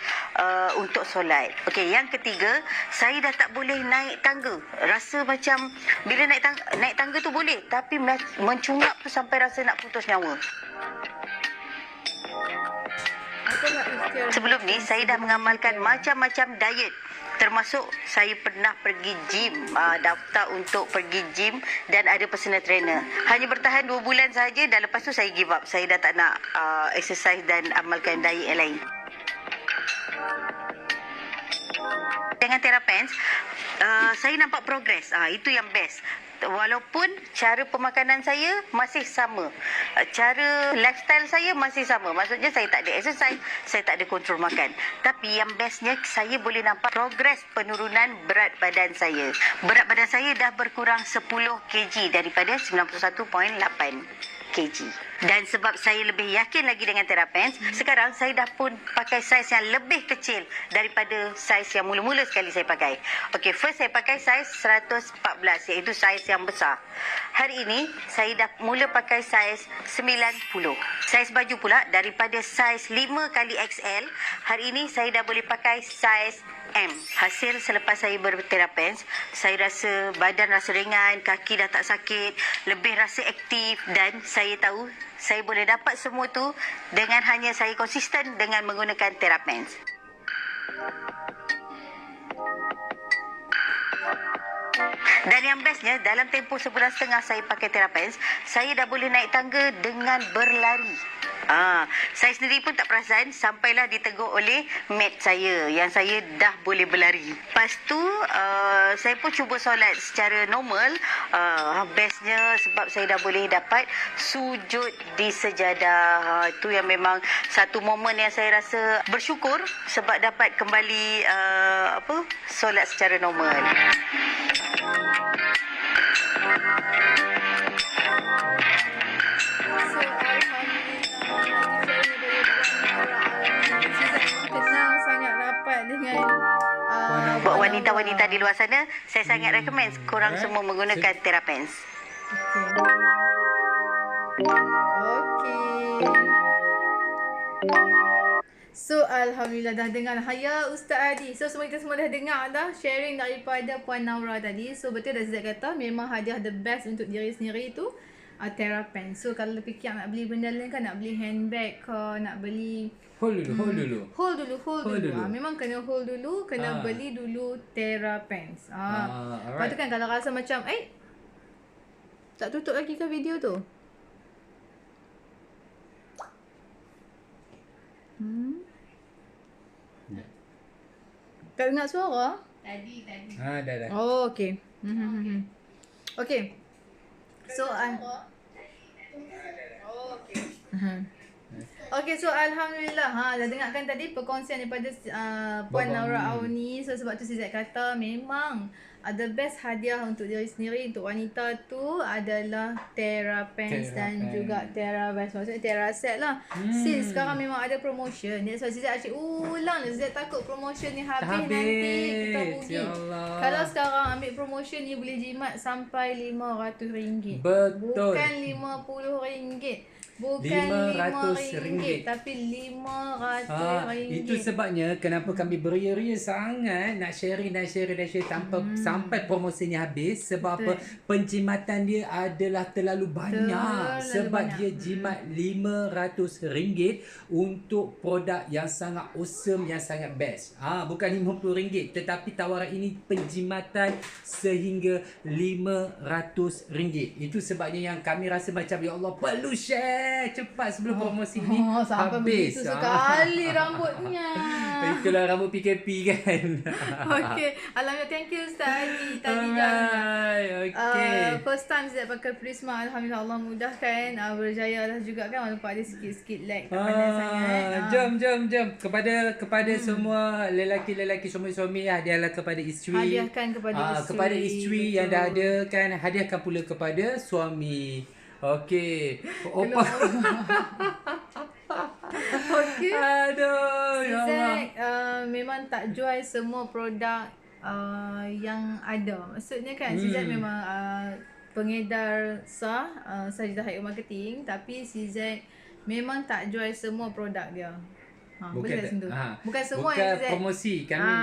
untuk solat. Okey, yang ketiga, saya dah tak boleh naik tangga. Rasa macam bila naik tangga tu boleh, tapi mencungap tu sampai rasa nak putus nyawa. Sebelum ni saya dah mengamalkan macam-macam diet. Termasuk saya pernah pergi gym, daftar untuk pergi gym dan ada personal trainer. Hanya bertahan 2 bulan saja dan lepas tu saya give up. Saya dah tak nak exercise dan amalkan diet yang lain. Dengan Therapens, saya nampak progres. Itu yang best. Walaupun cara pemakanan saya masih sama, cara lifestyle saya masih sama. Maksudnya saya tak ada exercise, saya tak ada kontrol makan. Tapi yang bestnya saya boleh nampak progres penurunan berat badan saya. Berat badan saya dah berkurang 10 kg daripada 91.8 kg. Dan sebab saya lebih yakin lagi dengan Therapens, sekarang saya dah pun pakai saiz yang lebih kecil daripada saiz yang mula-mula sekali saya pakai. Okey, first saya pakai saiz 114, iaitu saiz yang besar. Hari ini saya dah mula pakai saiz 90. Saiz baju pula daripada saiz 5 kali XL, hari ini saya dah boleh pakai saiz Hasil selepas saya berterapens, saya rasa badan rasa ringan, kaki dah tak sakit, lebih rasa aktif dan saya tahu saya boleh dapat semua tu dengan hanya saya konsisten dengan menggunakan terapens. Dan yang bestnya, dalam tempoh sebulan setengah saya pakai terapens, saya dah boleh naik tangga dengan berlari. Saya sendiri pun tak perasan sampailah ditegur oleh mate saya yang saya dah boleh berlari. Lepas tu, saya pun cuba solat secara normal. Bestnya sebab saya dah boleh dapat sujud di sejadah. Itu yang memang satu momen yang saya rasa bersyukur sebab dapat kembali solat secara normal. Buat wanita-wanita di luar sana, saya sangat recommend korang semua menggunakan terapens. Okey. So Alhamdulillah dah dengar ya Ustaz Adi. So kita semua dah dengar dah sharing daripada Puan Naura tadi. So betul dah Zat kata memang hadiah the best untuk diri sendiri tu terapens. So kalau fikir nak beli benda lain kan, nak beli handbag ke, nak beli Hold dulu. Memang kena hold dulu, kena beli dulu terapens. Lepas tu kan kalau rasa macam tak tutup lagi ke video tu? Tak dengar suara? Tadi. Dah. Oh, okey. Okey. So okey, so Alhamdulillah dah dengarkan tadi perkongsian daripada Puan Naura Auni. So sebab tu Zat kata memang the best hadiah untuk diri sendiri, untuk wanita tu adalah terapens dan juga terabas. Maksudnya teraset lah. Since sekarang memang ada promotion. That's why Zat asyik ulang. Zat takut promotion ni habis nanti kita rugi. Ya Allah. Kalau sekarang ambil promotion ni boleh jimat sampai RM500. Betul. Bukan RM50. Bukan RM5 tapi RM500. Itu sebabnya kenapa kami beria-ria sangat nak sharing sampai promosinya habis. Sebab apa? Penjimatan dia adalah terlalu banyak. Dia jimat RM500 untuk produk yang sangat awesome, yang sangat best. Bukan RM50 tetapi tawaran ini penjimatan sehingga RM500. Itu sebabnya yang kami rasa macam ya Allah perlu share cepat sebelum promosi ni sampai habis. Begitu sekali rambutnya. Itulah rambut PKP kan. Okey, alhamdulillah, thank you Ustaz Adi. Tadi jangan. First time Zat pakai Prisma, alhamdulillah Allah mudahkan, berjaya lah juga kan, walaupun ada sikit-sikit lag, tak pandai sangat. Jom kepada semua lelaki-lelaki, suami-suami, hadiahlah kepada isteri. Hadiahkan kepada isteri. Kepada isteri yang dah ada kan, hadiahkan pula kepada suami. Okey. Opa. Okey. Aduh, ya Allah. Memang tak jual semua produk yang ada. Maksudnya kan Zat memang pengedar sah Sajidah Hair Marketing, tapi Zat memang tak jual semua produk dia. Bukan semua bukan yang promosi kami.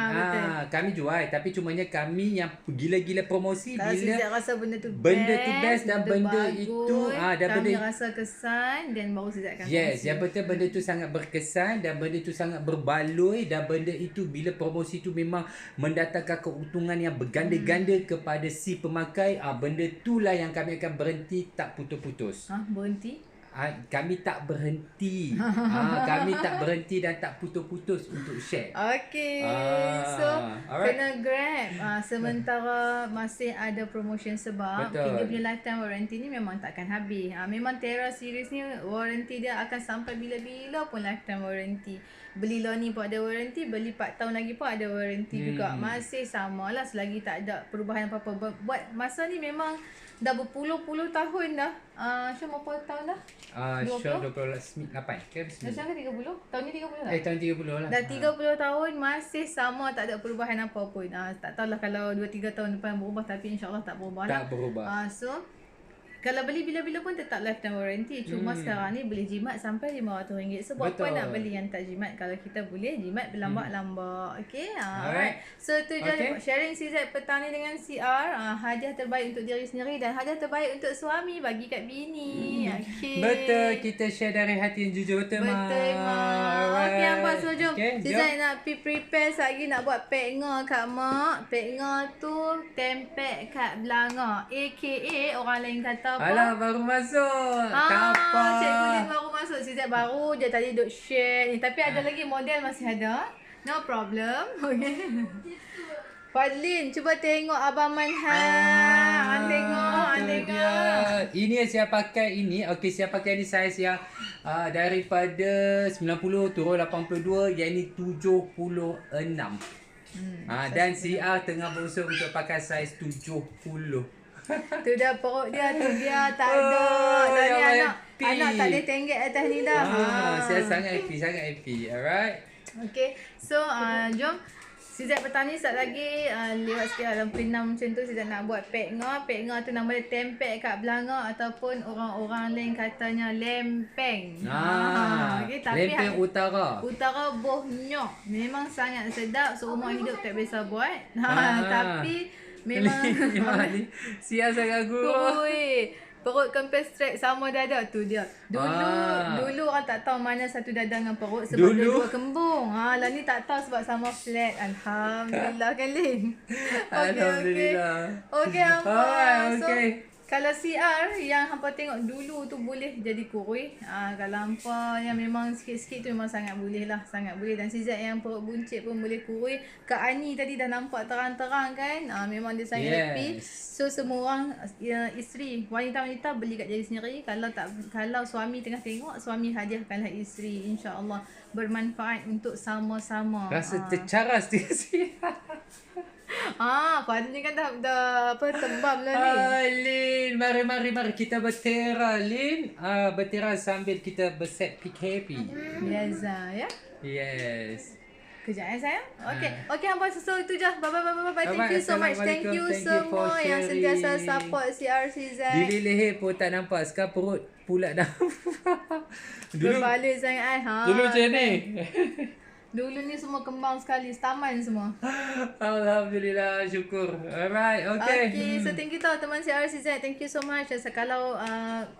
Kami jual, tapi cumanya kami yang gila-gila promosi kalau bila Zat rasa benda tu best dan benda bagus, itu kami rasa kesan dan baru Zat akan yes, yang betul benda tu sangat berkesan dan benda tu sangat berbaloi, dan benda itu bila promosi tu memang mendatangkan keuntungan yang berganda-ganda kepada si pemakai. Benda itulah yang kami akan berhenti tak putus-putus. Berhenti? Kami tak berhenti. Kami tak berhenti dan tak putus-putus untuk share. Okey. So kena grab sementara masih ada promotion, sebab dia punya lifetime warranty ni memang takkan habis. Memang Terra series ni warranty dia akan sampai bila-bila pun lifetime warranty. Beli lah ni pun ada warranty, beli 4 tahun lagi pun ada warranty juga. Masih samalah selagi tak ada perubahan apa-apa. Buat masa ni memang dah berpuluh-puluh tahun dah. Syam berapa tahun dah? Syam 28 ke? Syam ke 30? Tahun ni 30 tak? Tahun 30 lah. Dah 30 tahun masih sama, tak ada perubahan apa pun. Tak tahulah kalau 2-3 tahun depan berubah, tapi insyaAllah tak berubah lah. Tak berubah. So Kalau beli bila-bila pun tetap lifetime warranty. Cuma sekarang ni boleh jimat sampai RM500. So buat apa Betul. nak beli yang tak jimat kalau kita boleh jimat berlambak-lambak. Okay. Alright. So tu je Okay. sharing CZ petang ni dengan CR. Hadiah terbaik untuk diri sendiri dan hadiah terbaik untuk suami bagi kat bini. Okay. Betul, kita share dari hati yang jujur. Betul, Mak. Betul, Mak. Okey, Abang. So, jom. Okay, Zizai nak prepare lagi nak buat peknga kat Mak. Peknga tu tempek kat belanga. AKA orang lain kata apa? Alah, baru masuk. Tak apa. Cikgu Lin baru masuk. Zizai baru je tadi duk share ni. Tapi ada lagi model masih ada. No problem. Okay. Fadlin, cuba tengok Abang Manhan. Tengok. dia. Ini yang saya pakai ini. Okey, saya pakai ni saiz yang daripada 90 turun 82, yang ni 76. Dan CR tengah berusaha untuk pakai saiz 70. Tu dah perut dia tu dia tak ada. Dah ni yang anak happy. anak tak boleh tenggek atas ni dah. Saya sangat happy. Alright. Okay. So jom Sizat petang ni sekejap lagi lewat sikit dalam pukul 6 macam tu Sizat nak buat peknga. Peknga tu nama dia tempek kat belanga ataupun orang-orang lain katanya lempeng. Okay, tapi lempeng utara. Utara bohnyok. Memang sangat sedap. Seumur hidup tak biasa buat. Tapi memang Siap sangat guru. Ui, perut kempes straight sama dada tu dia. Dulu orang tak tahu mana satu dada dengan perut sebab dua kembung. Lah ni tak tahu sebab sama flat. Alhamdulillah kan Lin. Alhamdulillah. Okey hampa. So Okay. kalau CR yang hampa tengok dulu tu boleh jadi kurui. Kalau hampa yang memang sikit-sikit tu memang sangat boleh lah. Sangat boleh. Dan CZ yang perut buncit pun boleh kurui. Kak Ani tadi dah nampak terang-terang kan. Memang dia sangat happy. So semua orang isteri, wanita-wanita beli kat diri sendiri. Kalau suami tengah tengok, suami hadiahkanlah isteri. InsyaAllah bermanfaat untuk sama-sama. Rasa tercaras dia sih. Fadil ni kan dah tembam lah ni. Lin, mari kita bertera Lin. Bertera sambil kita berset PKP. Biasa ya. Yes. Kejap sayang. Okey hampa susul itu je. Bye. Thank you so much. Thank you semua yang sentiasa support CRCZ. Dili leher pun tak nampak. Sekarang perut pula dah. Berbalik sangat Dulu macam ni. Dulu ni semua kembang sekali, taman semua. Alhamdulillah, syukur. Alright, okay. So thank you tau teman CRCZ. Thank you so much. Kalau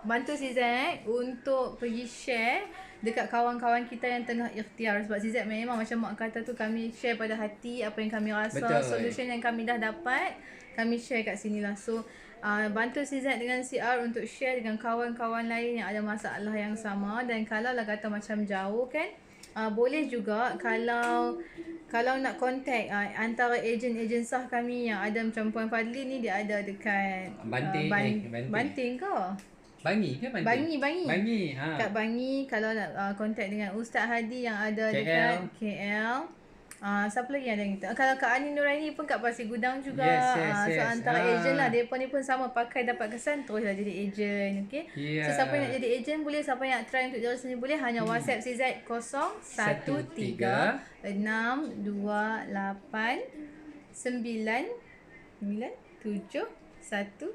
bantu CZ untuk pergi share dekat kawan-kawan kita yang tengah ikhtiar. Sebab CZ memang macam mak kata tu, kami share pada hati apa yang kami rasa. Betul. Solution yang kami dah dapat, kami share kat sini lah. So bantu CZ dengan CR untuk share dengan kawan-kawan lain yang ada masalah yang sama. Dan kalau lah kata macam jauh kan, boleh juga kalau nak contact antara ejen-ejen sah kami yang ada macam Puan Fadli ni, dia ada dekat Banting ke? Bangi ke Banting? Bangi. Kat Bangi. Kalau nak contact dengan Ustaz Hadi yang ada dekat KL. Siapa lagi ada yang kita? Kalau Kak Ani Nuraini pun kat Pasir Gudang juga. Yes. So antara ejen lah. Mereka ni pun sama, pakai dapat kesan teruslah jadi ejen. Okay. Yeah. So siapa yang nak jadi ejen boleh, siapa yang nak try untuk diri sendiri boleh. Hanya WhatsApp CZ 013 628 99719.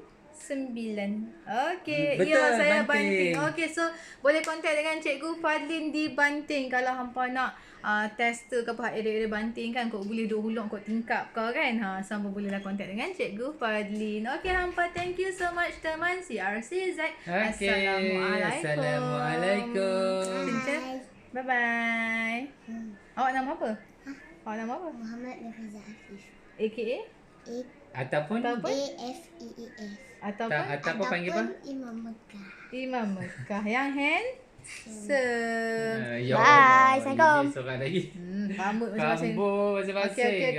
Okey. Betul, Ya, saya Banting. Okey, so boleh contact dengan Cikgu Fadlin di Banting kalau hampa nak tester ke apa area-area Banting kan, kau boleh duk hulung kau tingkap kau kan. So hampa bolehlah contact dengan Cikgu Fadlin. Okey hampa, thank you so much teman CRCZ. Assalamualaikum. Bye bye. Awak nama apa? Awak nama apa? Muhammad Nafiza Hafiz. AKA Ataupun AFEEF. ataupun panggil apa? Imam Mekah. Imam Mekah yang handsome. Ya Bye, Allah, Assalamualaikum. ini seorang lagi. Rambut masing-masing. Rambut masing-masing. Okey.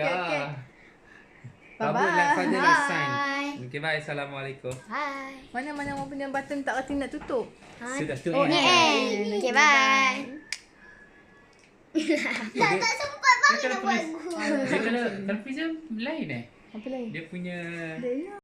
Rambut Bye-bye. like father like son. Bye. Okay, bye. Assalamualaikum. Bye. Mana orang punya button tak reti nak tutup. Sudah tu. Ni Okay, bye. Tak sempat bagi nak buat gua. Dia kena film lain Apa lagi? Dia punya Dia